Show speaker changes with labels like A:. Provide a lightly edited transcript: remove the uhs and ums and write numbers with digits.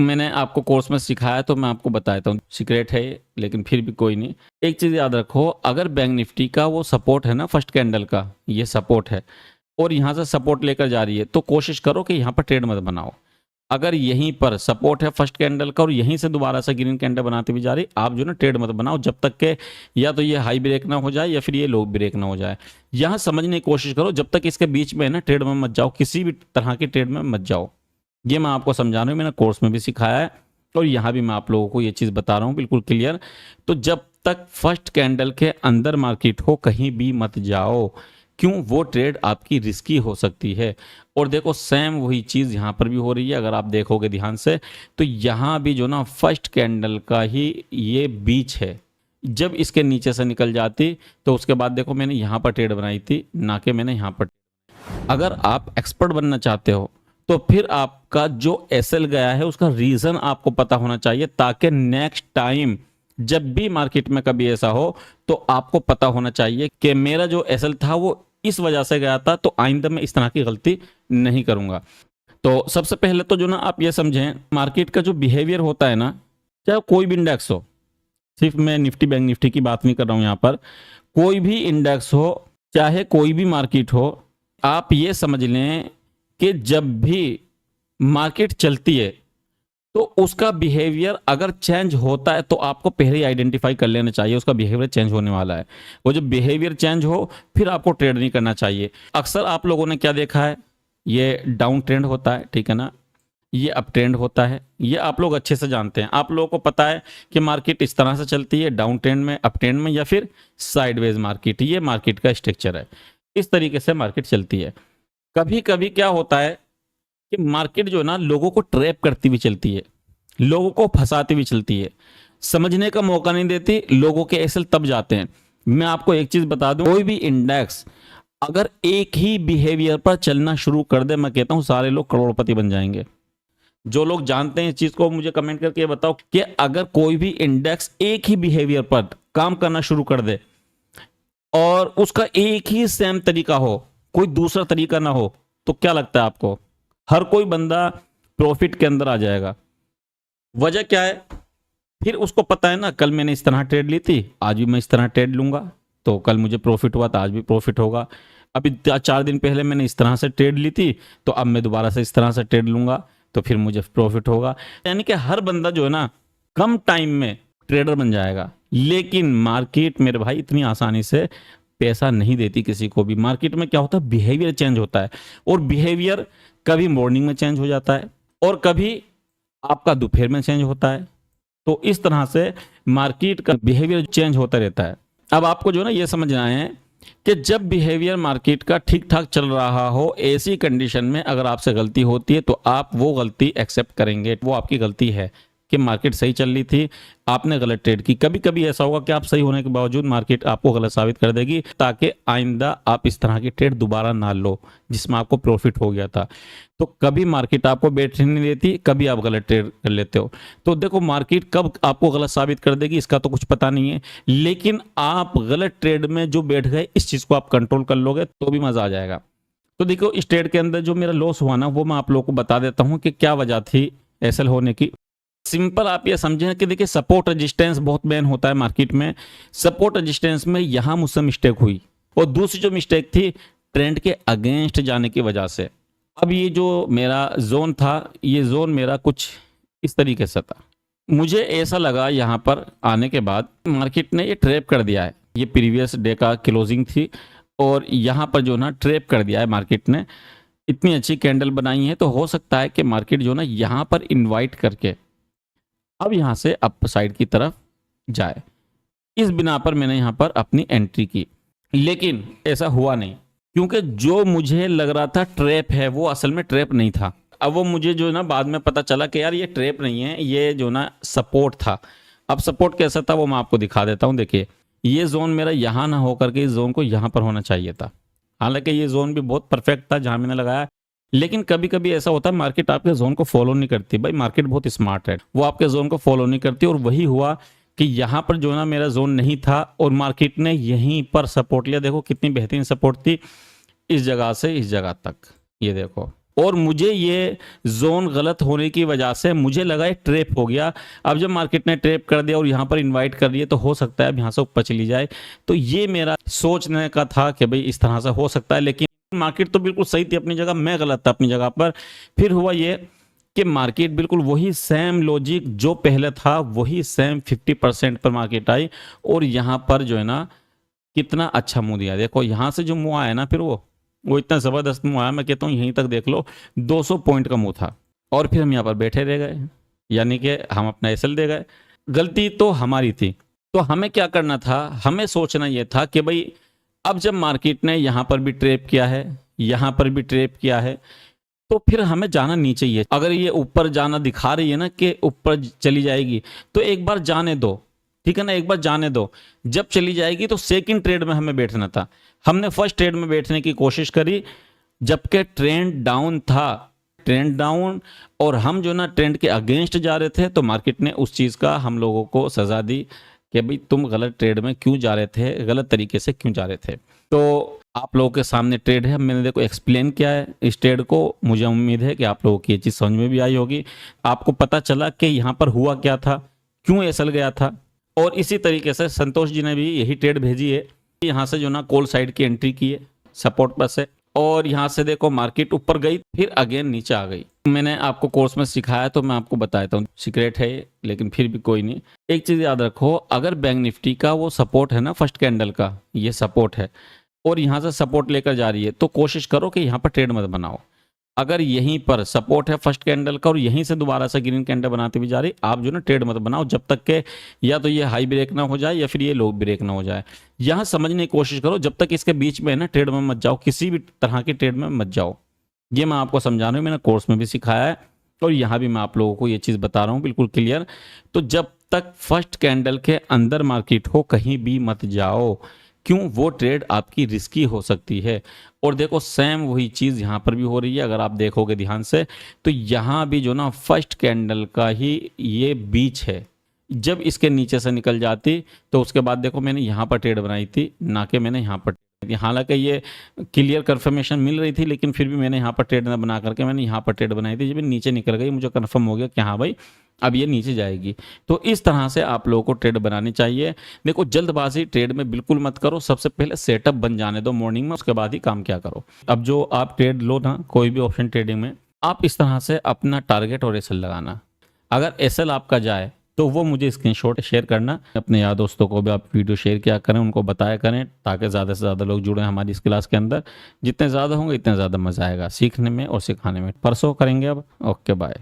A: मैंने आपको कोर्स में सिखाया तो मैं आपको बताता हूँ, सीक्रेट है ये, लेकिन फिर भी कोई नहीं। एक चीज़ याद रखो, अगर बैंक निफ्टी का वो सपोर्ट है ना, फर्स्ट कैंडल का ये सपोर्ट है और यहाँ से सपोर्ट लेकर जा रही है, तो कोशिश करो कि यहाँ पर ट्रेड मत बनाओ। अगर यहीं पर सपोर्ट है फर्स्ट कैंडल का और यहीं से दोबारा से ग्रीन कैंडल बनाती हुई जा रही, आप जो ना ट्रेड मत बनाओ जब तक के या तो ये हाई ब्रेक ना हो जाए या फिर ये लो ब्रेक ना हो जाए। यहाँ समझने की कोशिश करो, जब तक इसके बीच में है ना ट्रेड में मत जाओ, किसी भी तरह की ट्रेड में मत जाओ। ये मैं आपको समझा रहा हूँ, मैंने कोर्स में भी सिखाया है और यहाँ भी मैं आप लोगों को ये चीज़ बता रहा हूँ बिल्कुल क्लियर। तो जब तक फर्स्ट कैंडल के अंदर मार्केट हो कहीं भी मत जाओ, क्यों? वो ट्रेड आपकी रिस्की हो सकती है। और देखो सेम वही चीज़ यहाँ पर भी हो रही है, अगर आप देखोगे ध्यान से तो यहाँ भी जो ना फर्स्ट कैंडल का ही ये बीच है, जब इसके नीचे से निकल जाती तो उसके बाद देखो मैंने यहाँ पर ट्रेड बनाई थी, ना कि मैंने यहाँ पर। अगर आप एक्सपर्ट बनना चाहते हो तो फिर आपका जो एसएल गया है उसका रीजन आपको पता होना चाहिए, ताकि नेक्स्ट टाइम जब भी मार्केट में कभी ऐसा हो तो आपको पता होना चाहिए कि मेरा जो एसएल था वो इस वजह से गया था, तो आइंदा मैं इस तरह की गलती नहीं करूंगा। तो सबसे पहले तो जो ना आप ये समझें, मार्केट का जो बिहेवियर होता है ना, चाहे कोई भी इंडेक्स हो, सिर्फ मैं निफ्टी बैंक निफ्टी की बात नहीं कर रहा हूं यहाँ पर, कोई भी इंडेक्स हो चाहे कोई भी मार्केट हो, आप ये समझ लें कि जब भी मार्केट चलती है तो उसका बिहेवियर अगर चेंज होता है तो आपको पहले ही आइडेंटिफाई कर लेना चाहिए उसका बिहेवियर चेंज होने वाला है। वो जब बिहेवियर चेंज हो फिर आपको ट्रेड नहीं करना चाहिए। अक्सर आप लोगों ने क्या देखा है, ये डाउन ट्रेंड होता है, ठीक है ना, ये अप ट्रेंड होता है, ये आप लोग अच्छे से जानते हैं। आप लोगों को पता है कि मार्केट इस तरह से चलती है, डाउन ट्रेंड में, अप ट्रेंड में या फिर साइडवेज मार्केट, ये मार्केट का स्ट्रक्चर है। इस तरीके से मार्केट चलती है। कभी कभी क्या होता है कि मार्केट जो ना लोगों को ट्रैप करती हुई चलती है, लोगों को फंसाती हुई चलती है, समझने का मौका नहीं देती, लोगों के एसल तब जाते हैं। मैं आपको एक चीज बता दूं, कोई भी इंडेक्स अगर एक ही बिहेवियर पर चलना शुरू कर दे, मैं कहता हूं सारे लोग करोड़पति बन जाएंगे। जो लोग जानते हैं इस चीज को मुझे कमेंट करके बताओ कि अगर कोई भी इंडेक्स एक ही बिहेवियर पर काम करना शुरू कर दे और उसका एक ही सेम तरीका हो, कोई दूसरा तरीका ना हो, तो क्या लगता है आपको? हर कोई बंदा प्रॉफिट के अंदर आ जाएगा। वजह क्या है? फिर उसको पता है ना, कल मैंने इस तरह ट्रेड ली थी, आज भी मैं इस तरह ट्रेड लूंगा, तो कल मुझे प्रॉफिट हुआ तो आज भी प्रॉफिट होगा। अभी 4 दिन पहले मैंने इस तरह से ट्रेड ली थी, तो अब मैं दोबारा से इस तरह से ट्रेड लूंगा तो फिर मुझे प्रॉफिट होगा। यानी कि हर बंदा जो है ना कम टाइम में ट्रेडर बन जाएगा। लेकिन मार्केट मेरे भाई इतनी आसानी से पैसा नहीं देती किसी को भी। मार्केट में क्या होता है, बिहेवियर चेंज होता है, और बिहेवियर कभी मॉर्निंग में चेंज हो जाता है और कभी आपका दोपहर में चेंज होता है। तो इस तरह से मार्केट का बिहेवियर चेंज होता रहता है। अब आपको जो ना ये समझना है कि जब बिहेवियर मार्केट का ठीक ठाक चल रहा हो, ऐसी कंडीशन में अगर आपसे गलती होती है तो आप वो गलती एक्सेप्ट करेंगे, वो आपकी गलती है कि मार्केट सही चल रही थी, आपने गलत ट्रेड की। कभी कभी ऐसा होगा कि आप सही होने के बावजूद मार्केट आपको गलत साबित कर देगी, ताकि आइंदा आप इस तरह की ट्रेड दोबारा ना लो जिसमें आपको प्रॉफिट हो गया था। तो कभी मार्केट आपको बैठने नहीं देती, कभी आप गलत ट्रेड कर लेते हो। तो देखो मार्केट कब आपको गलत साबित कर देगी इसका तो कुछ पता नहीं है, लेकिन आप गलत ट्रेड में जो बैठ गए, इस चीज को आप कंट्रोल कर लोगे तो भी मजा आ जाएगा। तो देखो इस ट्रेड के अंदर जो मेरा लॉस हुआ ना, वो मैं आप लोगों को बता देता हूँ कि क्या वजह थी एसएल होने की। सिंपल आप ये समझें कि देखिए सपोर्ट रेजिस्टेंस बहुत मेन होता है मार्केट में। सपोर्ट रेजिस्टेंस में यहां मुझसे मिस्टेक हुई, और दूसरी जो मिस्टेक थी ट्रेंड के अगेंस्ट जाने की वजह से। अब ये जो मेरा जोन था, ये जोन मेरा कुछ इस तरीके से था। मुझे ऐसा लगा यहां पर आने के बाद मार्केट ने ये ट्रैप कर दिया है, ये प्रीवियस डे का क्लोजिंग थी और यहां पर जो ना ट्रैप कर दिया है मार्केट ने। इतनी अच्छी कैंडल बनाई है, तो हो सकता है कि मार्केट जो ना यहां पर इन्वाइट करके अब यहां से अप साइड की तरफ जाए। इस बिना पर मैंने यहां पर अपनी एंट्री की, लेकिन ऐसा हुआ नहीं, क्योंकि जो मुझे लग रहा था ट्रैप है वो असल में ट्रैप नहीं था। अब वो मुझे जो ना बाद में पता चला कि यार ये ट्रैप नहीं है, ये जो ना सपोर्ट था। अब सपोर्ट कैसा था वो मैं आपको दिखा देता हूं। देखिए ये जोन मेरा यहां ना होकर के इस जोन को यहां पर होना चाहिए था। हालांकि ये जोन भी बहुत परफेक्ट था जहां मैंने लगाया, लेकिन कभी कभी ऐसा होता है मार्केट आपके जोन को फॉलो नहीं करती। भाई मार्केट बहुत स्मार्ट है, वो आपके जोन को फॉलो नहीं करती, और वही हुआ कि यहाँ पर जो ना मेरा जोन नहीं था और मार्केट ने यहीं पर सपोर्ट लिया। देखो कितनी बेहतरीन सपोर्ट थी, इस जगह से इस जगह तक, ये देखो। और मुझे ये जोन गलत होने की वजह से मुझे लगा ये ट्रैप हो गया। अब जब मार्केट ने ट्रैप कर दिया और यहाँ पर इनवाइट कर दिया तो हो सकता है अब यहाँ से ऊपर चली जाए। तो ये मेरा सोचने का था कि भाई इस तरह से हो सकता है, लेकिन मार्केट तो बिल्कुल सही थी अपनी जगह, मैं गलत था अपनी जगह पर। फिर हुआ ये कि मार्केट बिल्कुल वही सेम लॉजिक जो पहले था वही सेम 50% पर मार्केट आई और यहाँ पर जो है ना कितना अच्छा मुंह दिया। देखो यहाँ से जो मुंह आया ना फिर वो इतना ज़बरदस्त मुंह आया, मैं कहता हूँ यहीं तक देख लो 200 पॉइंट का मुंह था और फिर हम यहाँ पर बैठे रह गए, यानी कि हम अपना एसएल दे गए। गलती तो हमारी थी। तो हमें क्या करना था, हमें सोचना यह था कि भाई अब जब मार्केट ने यहाँ पर भी ट्रैप किया है, यहाँ पर भी ट्रैप किया है, तो फिर हमें जाना नीचे ही है। अगर ये ऊपर जाना दिखा रही है ना कि ऊपर चली जाएगी तो एक बार जाने दो, ठीक है ना, एक बार जाने दो। जब चली जाएगी तो सेकंड ट्रेड में हमें बैठना था। हमने फर्स्ट ट्रेड में बैठने की कोशिश करी जबकि ट्रेंड डाउन था, ट्रेंड डाउन, और हम जो ना ट्रेंड के अगेंस्ट जा रहे थे। तो मार्केट ने उस चीज़ का हम लोगों को सजा दी कि भाई तुम गलत ट्रेड में क्यों जा रहे थे, गलत तरीके से क्यों जा रहे थे। तो आप लोगों के सामने ट्रेड है, मैंने देखो एक्सप्लेन किया है इस ट्रेड को। मुझे उम्मीद है कि आप लोगों की ये चीज़ समझ में भी आई होगी, आपको पता चला कि यहाँ पर हुआ क्या था, क्यों एसल गया था। और इसी तरीके से संतोष जी ने भी यही ट्रेड भेजी है। यहाँ से जो ना कॉल साइड की एंट्री की है सपोर्ट पर से, और यहाँ से देखो मार्केट ऊपर गई फिर अगेन नीचे आ गई। मैंने आपको कोर्स में सिखाया तो मैं आपको बताता हूँ, सीक्रेट है लेकिन फिर भी कोई नहीं। एक चीज़ याद रखो, अगर बैंक निफ्टी का वो सपोर्ट है ना फर्स्ट कैंडल का, ये सपोर्ट है और यहाँ से सपोर्ट लेकर जा रही है, तो कोशिश करो कि यहाँ पर ट्रेड मत बनाओ। अगर यहीं पर सपोर्ट है फर्स्ट कैंडल का और यहीं से दोबारा से ग्रीन कैंडल बनाती हुई जा रही, आप जो ना ट्रेड मत बनाओ जब तक के या तो ये हाई ब्रेक ना हो जाए या फिर ये लो ब्रेक ना हो जाए। यहाँ समझने की कोशिश करो, जब तक इसके बीच में है ना ट्रेड में मत जाओ, किसी भी तरह की ट्रेड में मत जाओ। ये मैं आपको समझा रहा हूँ, मैंने कोर्स में भी सिखाया है और यहाँ भी मैं आप लोगों को ये चीज़ बता रहा हूँ बिल्कुल क्लियर। तो जब तक फर्स्ट कैंडल के अंदर मार्केट हो कहीं भी मत जाओ, क्यों, वो ट्रेड आपकी रिस्की हो सकती है। और देखो सेम वही चीज़ यहाँ पर भी हो रही है, अगर आप देखोगे ध्यान से तो यहाँ भी जो ना फर्स्ट कैंडल का ही ये बीच है। जब इसके नीचे से निकल जाती तो उसके बाद देखो मैंने यहाँ पर ट्रेड बनाई थी, ना कि मैंने यहाँ पर। हालांकि ये क्लियर कंफर्मेशन मिल रही थी लेकिन फिर भी मैंने यहाँ पर ट्रेड ना बना करके मैंने यहाँ पर ट्रेड बनाई थी। जब नीचे निकल गई मुझे कंफर्म हो गया कि हाँ भाई अब ये नीचे जाएगी। तो इस तरह से आप लोगों को ट्रेड बनानी चाहिए। देखो जल्दबाजी ट्रेड में बिल्कुल मत करो, सबसे पहले सेटअप बन जाने दो मॉर्निंग में, उसके बाद ही काम क्या करो। अब जो आप ट्रेड लो ना कोई भी ऑप्शन ट्रेडिंग में, आप इस तरह से अपना टारगेट और एसएल लगाना। अगर एसएल आपका जाए तो वो मुझे स्क्रीनशॉट शेयर करना, अपने यार दोस्तों को भी आप वीडियो शेयर किया करें, उनको बताया करें ताकि ज़्यादा से ज़्यादा लोग जुड़ें हमारी इस क्लास के अंदर। जितने ज़्यादा होंगे इतने ज़्यादा मज़ा आएगा सीखने में और सिखाने में। परसों करेंगे अब। Okay bye.